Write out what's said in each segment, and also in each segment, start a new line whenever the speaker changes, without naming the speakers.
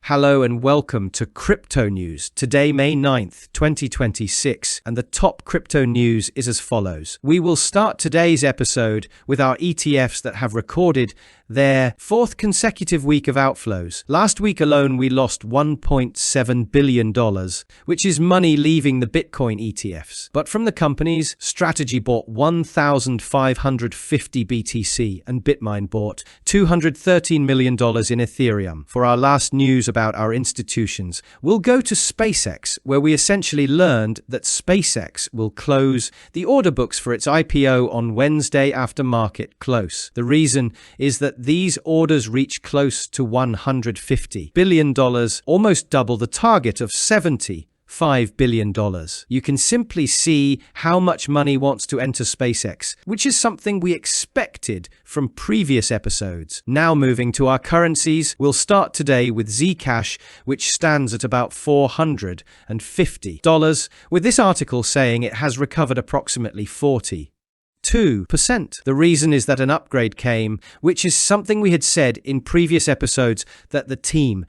Hello and welcome to Crypto News. Today, May 9th, 2026, and the top crypto news is as follows. We will start today's episode with our ETFs that have recorded their fourth consecutive week of outflows. Last week alone, we lost $1.7 billion, which is money leaving the Bitcoin ETFs. But from the companies, Strategy bought 1,550 BTC and Bitmain bought $213 million in Ethereum. For our last news about our institutions, we'll go to SpaceX, where we essentially learned that SpaceX will close the order books for its IPO on Wednesday after market close. The reason is that these orders reach close to $150 billion, almost double the target of $75 billion. You can simply see how much money wants to enter SpaceX, which is something we expected from previous episodes. Now moving to our currencies, we'll start today with Zcash, which stands at about $450, with this article saying it has recovered approximately 42%. The reason is that an upgrade came, which is something we had said in previous episodes that the team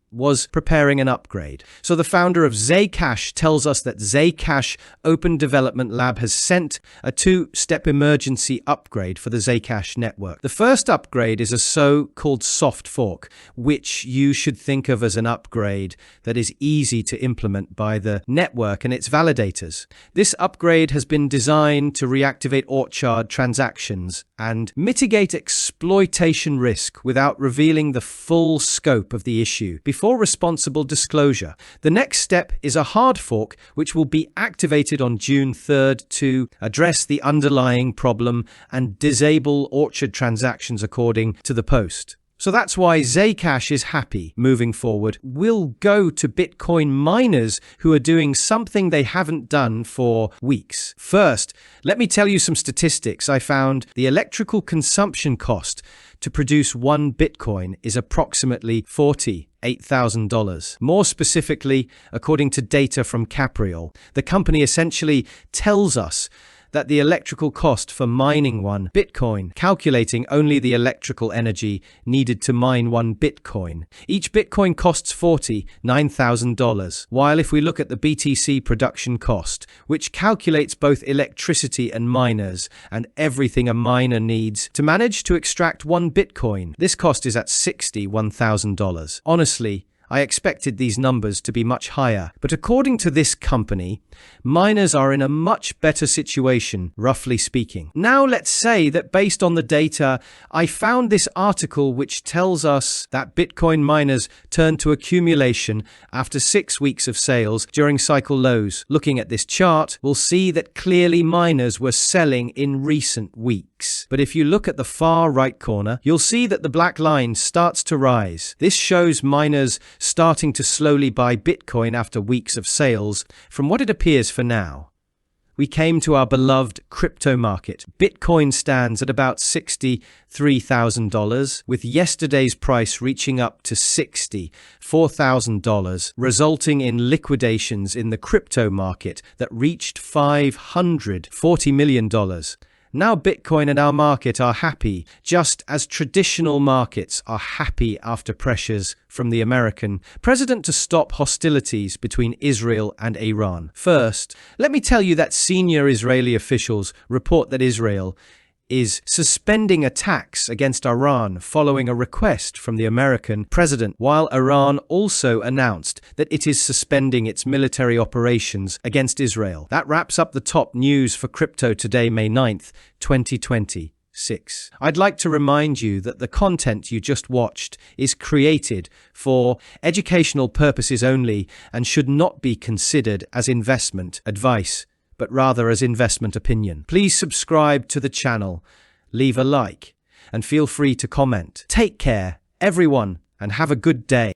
was preparing an upgrade. So the founder of Zcash tells us that Zcash Open Development Lab has sent a two-step emergency upgrade for the Zcash network. The first upgrade is a so-called soft fork, which you should think of as an upgrade that is easy to implement by the network and its validators. This upgrade has been designed to reactivate Orchard transactions and mitigate exploitation risk without revealing the full scope of the issue before responsible disclosure. The next step is a hard fork, which will be activated on June 3rd to address the underlying problem and disable Orchard transactions according to the post. So that's why Zcash is happy. Moving forward, we'll go to Bitcoin miners who are doing something they haven't done for weeks. First, let me tell you some statistics. I found the electrical consumption cost to produce one Bitcoin is approximately $48,000. More specifically, according to data from Capriol, the company essentially tells us that the electrical cost for mining one Bitcoin, calculating only the energy needed to mine one Bitcoin. Each Bitcoin costs $49,000, while if we look at the BTC production cost, which calculates both electricity and miners and everything a miner needs to manage to extract one Bitcoin, this cost is at $61,000. Honestly, I expected these numbers to be much higher, but according to this company, miners are in a much better situation, roughly speaking. Now let's say that based on the data, I found this article which tells us that Bitcoin miners turn to accumulation after 6 weeks of sales during cycle lows. Looking at this chart, we'll see that clearly miners were selling in recent weeks. But if you look at the far right corner, you'll see that the black line starts to rise. This shows miners starting to slowly buy Bitcoin after weeks of sales. From what it appears for now, we came to our beloved crypto market. Bitcoin stands at about $63,000, with yesterday's price reaching up to $64,000, resulting in liquidations in the crypto market that reached $540 million. Now Bitcoin and our market are happy, just as traditional markets are happy after pressures from the American president to stop hostilities between Israel and Iran. First, let me tell you that senior Israeli officials report that Israel is suspending attacks against Iran following a request from the American president, while Iran also announced that it is suspending its military operations against Israel. That wraps up the top news for crypto today, May 9th, 2026. I'd like to remind you that the content you just watched is created for educational purposes only and should not be considered as investment advice, but rather as investment opinion. Please subscribe to the channel, leave a like, and feel free to comment. Take care, everyone, and have a good day.